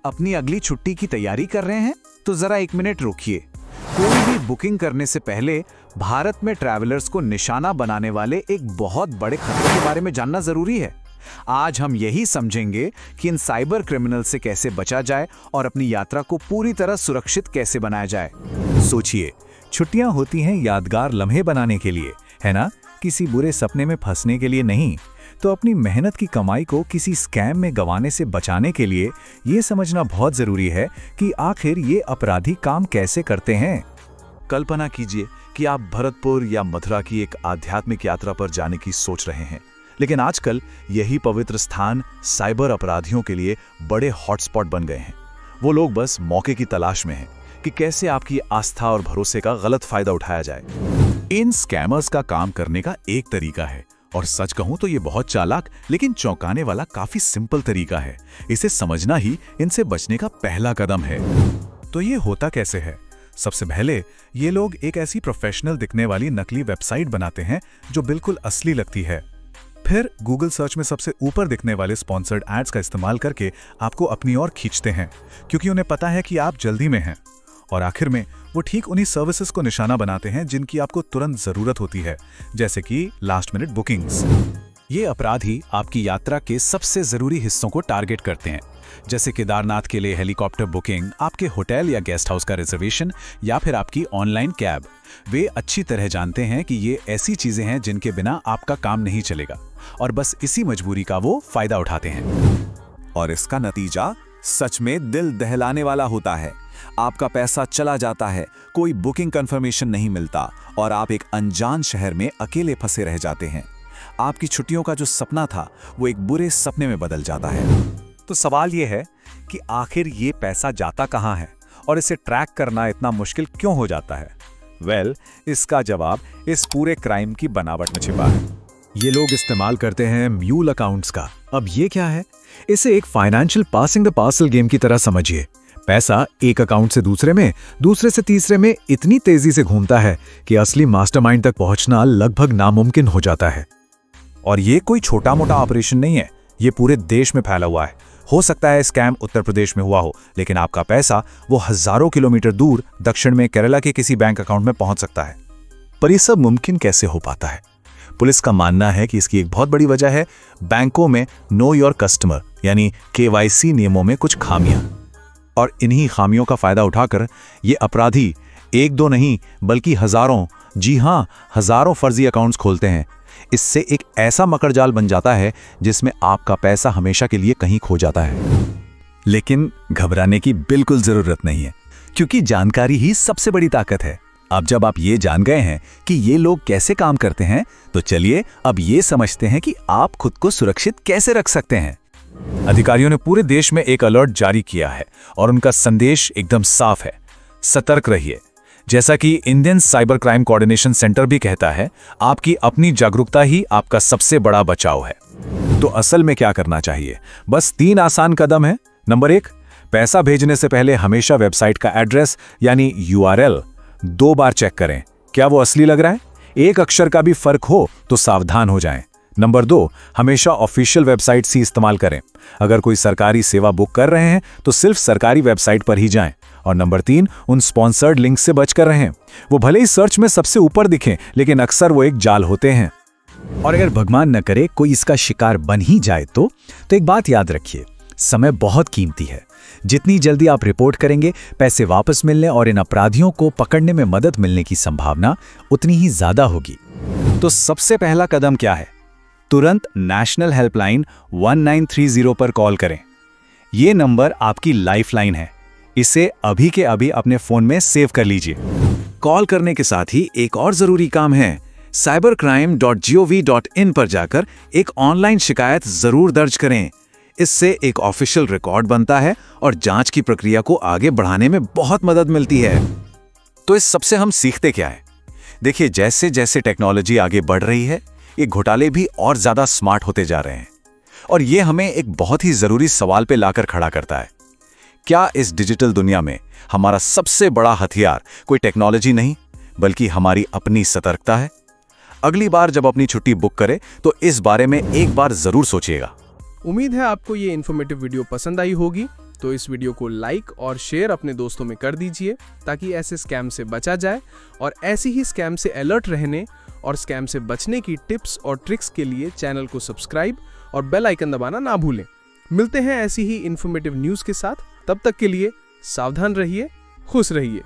अपनी अगली छुट्टी की तैयारी कर रहे हैं तो जरा एक मिनट रुकिए। कोई भी बुकिंग करने से पहले भारत में ट्रैवलर्स को निशाना बनाने वाले एक बहुत बड़े खतरे के बारे में जानना जरूरी है। आज हम यही समझेंगे कि इन साइबर क्रिमिनल से कैसे बचा जाए और अपनी यात्रा को पूरी तरह सुरक्षित कैसे बनाया जाए। सोचिए, छुट्टियां होती हैं यादगार लम्हे बनाने के लिए, है ना? किसी बुरे सपने में फंसने के लिए नहीं। तो अपनी मेहनत की कमाई को किसी स्कैम में गंवाने से बचाने के लिए ये समझना बहुत जरूरी है कि आखिर ये अपराधी काम कैसे करते हैं। कल्पना कीजिए कि आप भरतपुर या मथुरा की एक आध्यात्मिक यात्रा पर जाने की सोच रहे हैं, लेकिन आजकल यही पवित्र स्थान साइबर अपराधियों के लिए बड़े हॉटस्पॉट बन गए हैं। वो लोग बस मौके की तलाश में हैं कि कैसे आपकी आस्था और भरोसे का गलत फायदा उठाया जाए। इन स्कैमर्स का काम करने का एक तरीका है, और सच कहूं तो ये बहुत चालाक लेकिन चौंकाने वाला काफी सिंपल तरीका है। इसे समझना ही इनसे बचने का पहला कदम है। तो ये होता कैसे है? सबसे पहले ये लोग एक ऐसी प्रोफेशनल दिखने वाली नकली वेबसाइट बनाते हैं जो बिल्कुल असली लगती है। फिर गूगल सर्च में सबसे ऊपर दिखने वाले स्पॉन्सर्ड एड्स का इस्तेमाल करके आपको अपनी ओर खींचते हैं, क्योंकि उन्हें पता है कि आप जल्दी में हैं। और आखिर में वो ठीक उन्हीं सर्विसेज को निशाना बनाते हैं जिनकी आपको तुरंत जरूरत होती है, जैसे कि लास्ट मिनट बुकिंग्स। ये अपराधी आपकी यात्रा के सबसे जरूरी हिस्सों को टारगेट करते हैं, जैसे केदारनाथ के लिए हेलीकॉप्टर बुकिंग, आपके होटल या गेस्ट हाउस का रिजर्वेशन या फिर आपकी ऑनलाइन कैब। वे अच्छी तरह जानते हैं कि ये ऐसी चीजें हैं जिनके बिना आपका काम नहीं चलेगा, और बस इसी मजबूरी का वो फायदा उठाते हैं। और इसका नतीजा सच में दिल दहलाने वाला होता है। आपका पैसा चला जाता है, कोई बुकिंग कंफर्मेशन नहीं मिलता और आप एक अनजान शहर में अकेले फंसे रह जाते हैं। आपकी छुट्टियों का जो सपना था वो एक बुरे सपने में बदल जाता है। तो सवाल ये है कि आखिर ये पैसा जाता कहाँ है और इसे ट्रैक करना इतना मुश्किल क्यों हो जाता है? इसका जवाब इस पूरे क्राइम की बनावट में छिपा है। ये लोग इस्तेमाल करते हैं म्यूल अकाउंट्स का। अब ये क्या है? इसे एक financial passing the parcel game की तरह समझिए। पैसा एक अकाउंट से दूसरे में, दूसरे से तीसरे में इतनी तेजी से घूमता है कि असली मास्टरमाइंड तक पहुंचना लगभग नामुमकिन हो जाता है। और ये कोई छोटा मोटा ऑपरेशन नहीं है, ये पूरे देश में फैला हुआ है। हो सकता है स्कैम उत्तर प्रदेश में हुआ हो, लेकिन आपका पैसा वो हजारों किलोमीटर दूर दक्षिण में केरला के किसी बैंक अकाउंट में पहुंच सकता है। पर यह सब मुमकिन कैसे हो पाता है? पुलिस का मानना है कि इसकी एक बहुत बड़ी वजह है बैंकों में नो योर कस्टमर यानी KYC नियमों में कुछ खामियां। और इन्हीं खामियों का फायदा उठाकर ये अपराधी एक दो नहीं बल्कि हजारों, जी हां हजारों फर्जी अकाउंट्स खोलते हैं। इससे एक ऐसा मकड़जाल बन जाता है जिसमें आपका पैसा हमेशा के लिए कहीं खो जाता है। लेकिन घबराने की बिल्कुल जरूरत नहीं है, क्योंकि जानकारी ही सबसे बड़ी ताकत है। अब जब आप ये जान गए हैं कि ये लोग कैसे काम करते हैं, तो चलिए अब ये समझते हैं कि आप खुद को सुरक्षित कैसे रख सकते हैं। अधिकारियों ने पूरे देश में एक अलर्ट जारी किया है और उनका संदेश एकदम साफ है, सतर्क रहिए। जैसा कि Indian cyber crime coordination centre भी कहता है, आपकी अपनी जागरूकता ही आपका सबसे बड़ा बचाव है। तो असल में क्या करना चाहिए? बस 3 आसान कदम है। नंबर 1, पैसा भेजने से पहले हमेशा वेबसाइट का एड्रेस यानी URL 2 बार चेक करें, क्या वो असली लग रहा है? एक अक्षर का भी फर्क हो तो सावधान हो जाएं। नंबर 2, हमेशा ऑफिशियल वेबसाइट ही इस्तेमाल करें। अगर कोई सरकारी सेवा बुक कर रहे हैं तो सिर्फ सरकारी वेबसाइट पर ही जाएं। और नंबर 3, उन स्पॉन्सर्ड लिंक से बचकर रहें। वो भले ही सर्च में सबसे ऊपर दिखें, लेकिन अक्सर वो एक जाल होते हैं। और अगर भगवान न करे कोई इसका शिकार बन ही जाए तो एक बात याद रखिए, समय बहुत कीमती है। जितनी जल्दी आप रिपोर्ट करेंगे, पैसे वापस मिलने और इन अपराधियों को पकड़ने में मदद मिलने की संभावना उतनी ही ज्यादा होगी। तो सबसे पहला कदम क्या है? तुरंत नेशनल हेल्पलाइन 1930 पर कॉल करें। ये नंबर आपकी लाइफलाइन है। इसे अभी के अभी अपने फोन में सेव कर लीजिए। कॉल करने के साथ ही एक और जरूरी काम है, cybercrime.gov.in पर जाकर एक ऑनलाइन शिकायत जरूर दर्ज करें। इससे एक ऑफिशियल रिकॉर्ड बनता है और जांच की प्रक्रिया को आगे बढ़ाने में बहुत मदद मिलती है। तो इस सबसे हम सीखते क्या है? देखिए, जैसे जैसे टेक्नोलॉजी आगे बढ़ रही है, ये घोटाले भी और ज्यादा स्मार्ट होते जा रहे हैं। और ये हमें एक बहुत ही जरूरी सवाल पे लाकर खड़ा करता है, क्या इस डिजिटल दुनिया में हमारा सबसे बड़ा हथियार कोई टेक्नोलॉजी नहीं बल्कि हमारी अपनी सतर्कता है? अगली बार जब अपनी छुट्टी बुक करें तो इस बारे में एक बार जरूर सोचिएगा। उम्मीद है आपको ये इन्फॉर्मेटिव वीडियो पसंद आई होगी। तो इस वीडियो को लाइक और शेयर अपने दोस्तों में कर दीजिए ताकि ऐसे स्कैम से बचा जाए। और ऐसी ही स्कैम से अलर्ट रहने और स्कैम से बचने की टिप्स और ट्रिक्स के लिए चैनल को सब्सक्राइब और बेल आइकन दबाना ना भूलें। मिलते हैं ऐसी ही इन्फॉर्मेटिव न्यूज़ के साथ। तब तक के लिए सावधान रहिए, खुश रहिए।